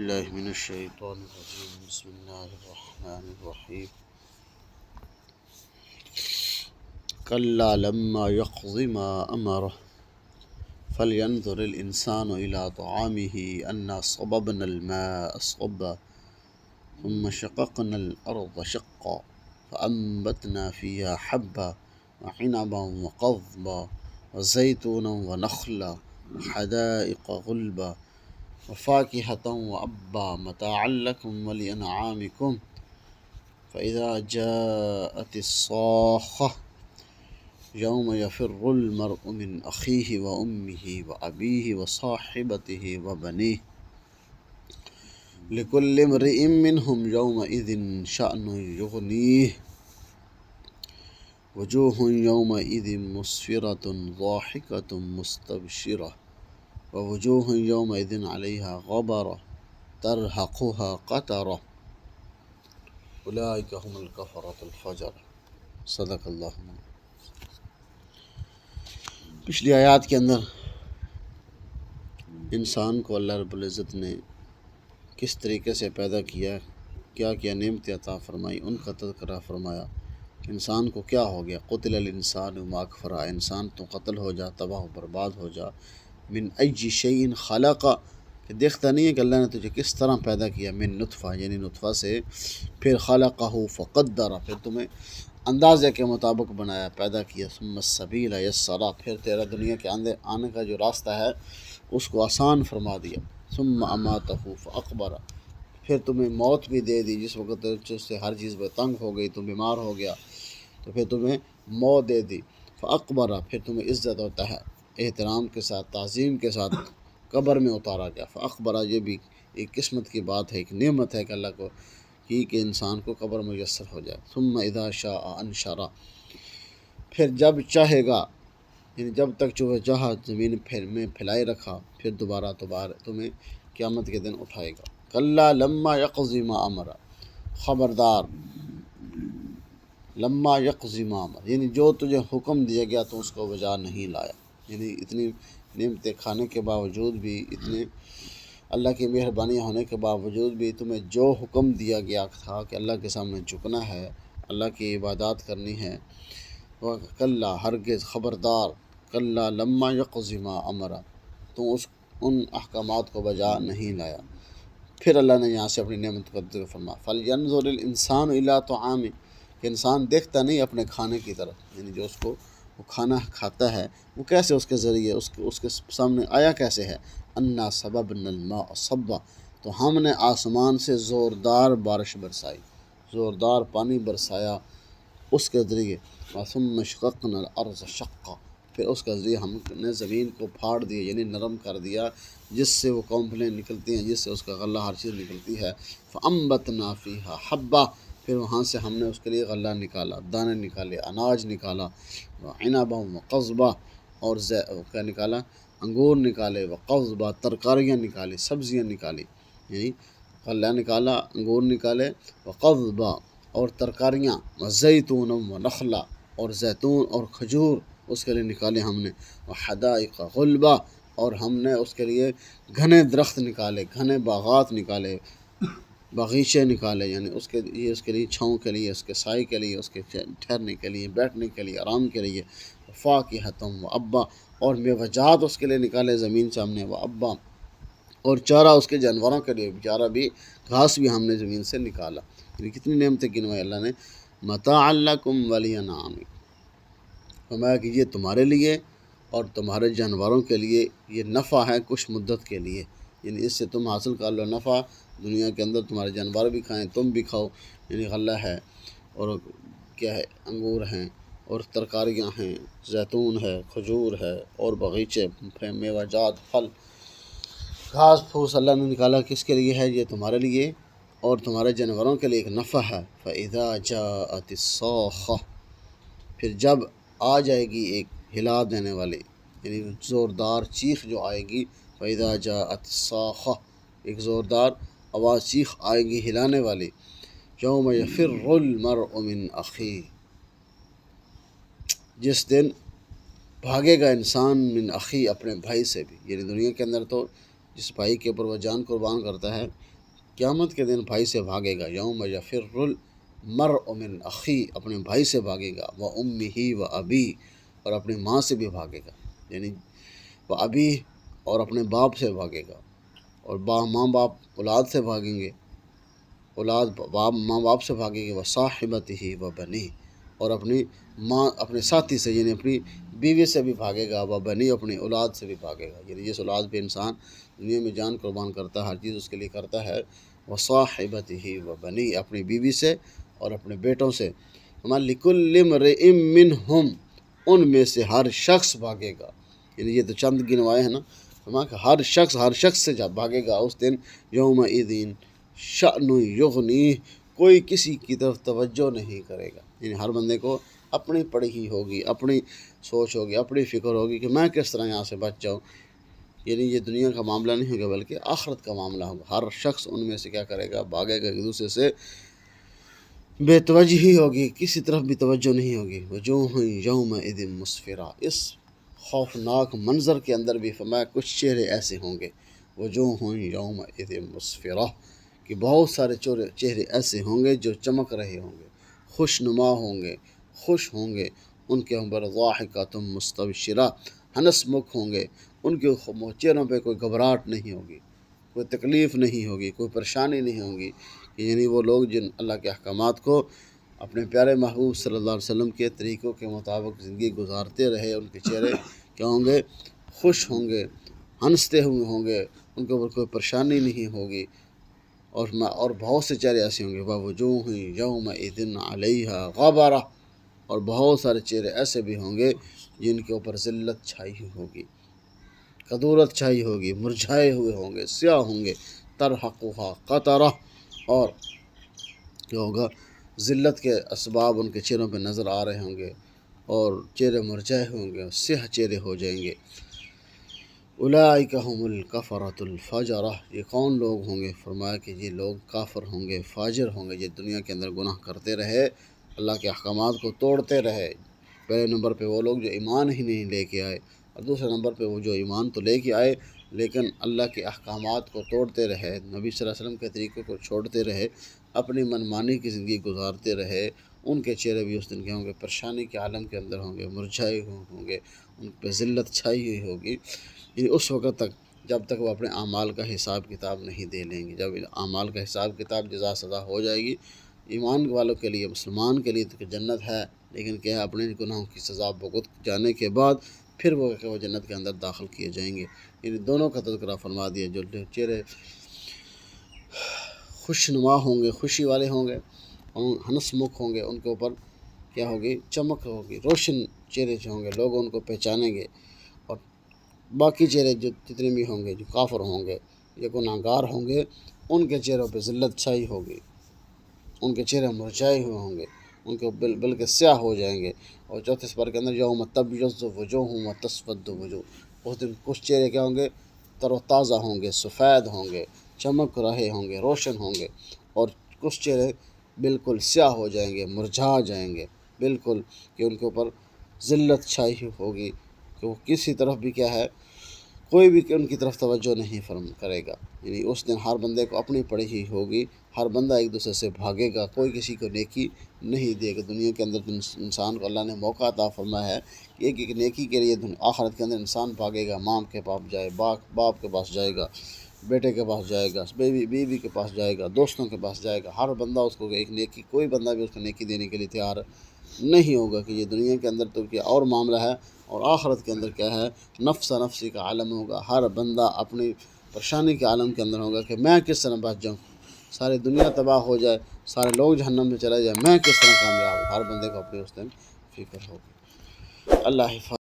الله من الشيطان الرجيم بسم الله الرحمن الرحيم كلا لما يقض ما أمره فلينظر الإنسان إلى طعامه أنا صببنا الماء صبا ثم شققنا الأرض شقا فأنبتنا فيها حبا وعنبا وقضبا وزيتونا ونخلا وحدائق غلبا وفاكهة وأبا متاعا لكم ولأنعامكم فإذا جاءت الصاخة يوم يفر المرء من أخيه وأمه وأبيه وصاحبته وبنيه لكل امرئ منهم يومئذ شأن يغنيه وجوه يومئذ مسفرة ضاحكة مستبشرة ووجوه يومئذ عليها غبرة ترهقها قترة اولئک هم الکفرۃ الفجر۔ صدق اللہ۔ پچھلی آیات کے اندر انسان کو اللہ رب العزت نے کس طریقے سے پیدا کیا، کیا کیا نعمتیں عطا فرمائی، ان کا تذکرہ فرمایا۔ انسان کو کیا ہو گیا، قتل الانسان ما اکفرہ، انسان تو قتل ہو جا، تباہ و برباد ہو جا۔ من ای شیء خلق، کہ دیکھتا نہیں ہے کہ اللہ نے تجھے کس طرح پیدا کیا، من نطفہ یعنی نطفہ سے، پھر خلقہ فقدر، پھر تمہیں اندازے کے مطابق بنایا، پیدا کیا، ثم السبیل یسرہ، پھر تیرا دنیا کے اندر آنے کا جو راستہ ہے اس کو آسان فرما دیا، ثم اماتہ فاقبرہ، پھر تمہیں موت بھی دے دی، جس وقت سے ہر چیز پہ تنگ ہو گئی، تم بیمار ہو گیا تو پھر تمہیں موت دے دی، فاقبرہ، پھر تمہیں عزت اور احترام کے ساتھ، تعظیم کے ساتھ قبر میں اتارا گیا، فاقبرہ، یہ بھی ایک قسمت کی بات ہے، ایک نعمت ہے کہ اللہ کو کی کہ انسان کو قبر میسر ہو جائے۔ ثم اذا شاء انشرہ، پھر جب چاہے گا، یعنی جب تک جو چاہا زمین میں پھیلائے رکھا، پھر دوبارہ تمہیں قیامت کے دن اٹھائے گا۔ کلا لما یقضی ما امرہ، خبردار، لما یقضی ما امر، یعنی جو تجھے حکم دیا گیا تو اس کو بجا نہیں لایا، یعنی اتنی نعمتیں کھانے کے باوجود بھی، اتنے اللہ کی مہربانی ہونے کے باوجود بھی تمہیں جو حکم دیا گیا تھا کہ اللہ کے سامنے جھکنا ہے، اللہ کی عبادات کرنی ہے، وہ کلا، ہرگز، خبردار، کلا لما یقضی ما امرہ، تو ان احکامات کو بجا نہیں لایا۔ پھر اللہ نے یہاں سے اپنی نعمت کا ذکر فرمایا، فَلْيَنْظُرِ الْإِنسَانُ إِلَىٰ طَعَامِهِ، کہ انسان دیکھتا نہیں اپنے کھانے کی طرف، یعنی جو اس کو وہ کھانا کھاتا ہے وہ کیسے اس کے ذریعے اس کے سامنے آیا کیسے ہے، انا صببنا الماء صبا، تو ہم نے آسمان سے زوردار بارش برسائی، زوردار پانی برسایا اس کے ذریعے، ثم شققنا الارض شقا، پھر اس کے ذریعے ہم نے زمین کو پھاڑ دیا، یعنی نرم کر دیا، جس سے وہ کونپلیں نکلتی ہیں، جس سے اس کا غلہ ہر چیز نکلتی ہے، فانبتنا فیہا حبا، پھر وہاں سے ہم نے اس کے لیے غلہ نکالا، دانے نکالے، اناج نکالا، عنبا وقضبا، اور کیا نکالا، انگور نکالے، وقضبا، ترکاریاں نکالی، سبزیاں نکالی، یعنی غلہ نکالا، انگور نکالے، وقضبا، اور ترکاریاں، وزیتون ونخلا، اور زیتون اور کھجور اس کے لیے نکالے ہم نے، وحدائق غلبا، اور ہم نے اس کے لیے گھنے درخت نکالے، گھنے باغات نکالے، باغیچے نکالے، یعنی اس کے لیے چھاؤں کے لیے، اس کے سائے کے لیے، اس کے ٹھہرنے کے لیے، بیٹھنے کے لیے، آرام کے لیے، فاکہۃ و ابا، اور میوہ اس کے لیے نکالے زمین سے ہم نے، و ابا، اور چارہ اس کے جانوروں کے لیے، چارہ بھی، گھاس بھی ہم نے زمین سے نکالا، یعنی کتنی نعمتیں گنوائی اللہ نے، متاعا لکم ولانعامکم، فرمایا کہ یہ تمہارے لیے اور تمہارے جانوروں کے لیے یہ نفع ہے کچھ مدت کے لیے، یعنی اس سے تم حاصل کر لو نفع، دنیا کے اندر تمہارے جانور بھی کھائیں، تم بھی کھاؤ، یعنی غلہ ہے، اور کیا ہے، انگور ہیں، اور ترکاریاں ہیں، زیتون ہے، کھجور ہے، اور باغیچے، میوہ جات، پھل، گھاس پھوس اللہ نے نکالا، کس کے لیے ہے، یہ تمہارے لیے اور تمہارے جانوروں کے لیے ایک نفع ہے۔ فَإِذَا جَاءَتِ الصَّاخَّةُ، پھر جب آ جائے گی ایک ہلا دینے والی، یعنی زوردار چیخ جو آئے گی، فَإِذَا جَاءَتِ الصَّاخَّةُ، ایک زوردار آواز، چیخ آئے گی ہلانے والی، یوم یفر المرء من اخیہ، جس دن بھاگے گا انسان من اخی، اپنے بھائی سے بھی، یعنی دنیا کے اندر تو جس بھائی کے اوپر وہ جان قربان کرتا ہے قیامت کے دن بھائی سے بھاگے گا، یوم یفر المرء من اخی، اپنے بھائی سے بھاگے گا، و امہ و ابی، اور اپنی ماں سے بھی بھاگے گا، یعنی وہ ابی اور اپنے باپ سے بھاگے گا، اور ماں باپ اولاد سے بھاگیں گے، اولاد ماں باپ سے بھاگے گی، وہ صاحبتہ و بنی، اور اپنی ماں اپنے ساتھی سے یعنی اپنی بیوی سے بھی بھاگے گا، وہ بنی اپنی اولاد سے بھی بھاگے گا، یعنی جس اولاد پہ انسان دنیا میں جان قربان کرتا ہے، ہر چیز اس کے لیے کرتا ہے، وہ صاحبتہ و بنی، اپنی بیوی سے اور اپنے بیٹوں سے، لِكُلِّ امْرِئٍ مِّنْهُمْ، ان میں سے ہر شخص بھاگے گا، یعنی یہ تو چند گنوائے ہیں نا، کہ ہر شخص سے جب بھاگے گا اس دن، یومئذ شأن یغنیہ، کوئی کسی کی طرف توجہ نہیں کرے گا، یعنی ہر بندے کو اپنی پڑی ہی ہوگی، اپنی سوچ ہوگی، اپنی فکر ہوگی کہ میں کس طرح یہاں سے بچ جاؤں، یعنی یہ دنیا کا معاملہ نہیں ہوگا بلکہ آخرت کا معاملہ ہوگا، ہر شخص ان میں سے کیا کرے گا، بھاگے گا، ایک دوسرے سے بے توجہی ہوگی، کسی طرف بھی توجہ نہیں ہوگی، وجوہ یومئذ مسفرہ، اس خوفناک منظر کے اندر بھی فرمایا کچھ چہرے ایسے ہوں گے، وجوہ یومئذ مسفرہ، کہ بہت سارے چہرے ایسے ہوں گے جو چمک رہے ہوں گے، خوش نما ہوں گے، خوش ہوں گے، ان کے اوپر ضاحکۃ مستبشرہ، ہنس مکھ ہوں گے، ان کے چہروں پہ کوئی گھبراہٹ نہیں ہوگی، کوئی تکلیف نہیں ہوگی، کوئی پریشانی نہیں ہوگی، یعنی وہ لوگ جن اللہ کے احکامات کو اپنے پیارے محبوب صلی اللہ علیہ وسلم کے طریقوں کے مطابق زندگی گزارتے رہے، ان کے چہرے کیا ہوں گے، خوش ہوں گے، ہنستے ہوئے ہوں گے، ان کے اوپر کوئی پریشانی نہیں ہوگی، اور بہت سے چہرے ایسے ہوں گے، وَوُجُوهٌ يَوْمَئِذٍ عَلَيْهَا غَبَرَةٌ، اور بہت سارے چہرے ایسے بھی ہوں گے جن کے اوپر ذلت چھائی ہوئی ہوگی، کدورت چھائی ہوگی، مرجھائے ہوئے ہوں گے، سیاہ ہوں گے، ترحقها قطرہ، اور کیا ہوگا، ذلت کے اسباب ان کے چہروں پہ نظر آ رہے ہوں گے، اور چہرے مرجھائے ہوں گے، سیاہ چہرے ہو جائیں گے، اولئک هم الکفرۃ الفجرہ، یہ کون لوگ ہوں گے، فرمایا کہ یہ لوگ کافر ہوں گے، فاجر ہوں گے، یہ دنیا کے اندر گناہ کرتے رہے، اللہ کے احکامات کو توڑتے رہے، پہلے نمبر پہ وہ لوگ جو ایمان ہی نہیں لے کے آئے، اور دوسرے نمبر پہ وہ جو ایمان تو لے کے آئے لیکن اللہ کے احکامات کو توڑتے رہے، نبی صلی اللہ علیہ وسلم کے طریقوں کو چھوڑتے رہے، اپنی منمانی کی زندگی گزارتے رہے، ان کے چہرے بھی اس دن کے ہوں گے، پریشانی کے عالم کے اندر ہوں گے، مرجھائے ہوئے ہوں گے، ان پہ ذلت چھائی ہوئی ہوگی، یعنی اس وقت تک جب تک وہ اپنے اعمال کا حساب کتاب نہیں دے لیں گے، جب اعمال کا حساب کتاب جزا سزا ہو جائے گی، ایمان والوں کے لیے، مسلمان کے لیے تو جنت ہے، لیکن کیا ہے، اپنے گناہوں کی سزا بھگت جانے کے بعد پھر وہ جنت کے اندر داخل کیے جائیں گے، یعنی دونوں کا تذکرہ فرما دیا، جو چہرے خوش نما ہوں گے، خوشی والے ہوں گے، ہنس مکھ ہوں گے، ان کے اوپر کیا ہوگی، چمک ہوگی، روشن چہرے سے ہوں گے، لوگ ان کو پہچانیں گے، اور باقی چہرے جو جتنے بھی ہوں گے، جو کافر ہوں گے یا گناہگار ہوں گے، ان کے چہروں پہ ذلت چھائی ہوگی، ان کے چہرے مرجھائے ہوئے ہوں گے، ان کے بلکہ سیاہ ہو جائیں گے، اور چوتھے سپارہ کے اندر یوم تبیض وجوہ وتسود وجوہ، اس دن کچھ چہرے کیا ہوں گے، تر و تازہ ہوں گے، سفید ہوں گے، چمک رہے ہوں گے، روشن ہوں گے، اور کچھ چہرے بالکل سیاہ ہو جائیں گے، مرجھا جائیں گے بالکل، کہ ان کے اوپر ذلت چھائی ہوگی، کہ وہ کسی طرف بھی کیا ہے، کوئی بھی ان کی طرف توجہ نہیں کرے گا، یعنی اس دن ہر بندے کو اپنی پڑی ہی ہوگی، ہر بندہ ایک دوسرے سے بھاگے گا، کوئی کسی کو نیکی نہیں دے گا، دنیا کے اندر انسان کو اللہ نے موقع عطا فرمایا ہے کہ ایک نیکی کے لیے آخرت کے اندر انسان بھاگے گا، ماں کے پاس جائے، باپ کے پاس جائے گا، بیٹے کے پاس جائے گا، بیوی کے پاس جائے گا، دوستوں کے پاس جائے گا، ہر بندہ اس کو ایک نیکی، کوئی بندہ بھی اس کو نیکی دینے کے لیے تیار نہیں ہوگا، کہ یہ دنیا کے اندر تو کیا اور معاملہ ہے، اور آخرت کے اندر کیا ہے، نفس نفسی کا عالم ہوگا، ہر بندہ اپنی پریشانی کے عالم کے اندر ہوگا کہ میں کس طرح بچ جاؤں، ساری دنیا تباہ ہو جائے، سارے لوگ جہنم میں چلے جائیں، میں کس طرح کامیاب ہوں، ہر بندے کو اپنی اس دن فکر ہوگی۔ اللہ حفاظ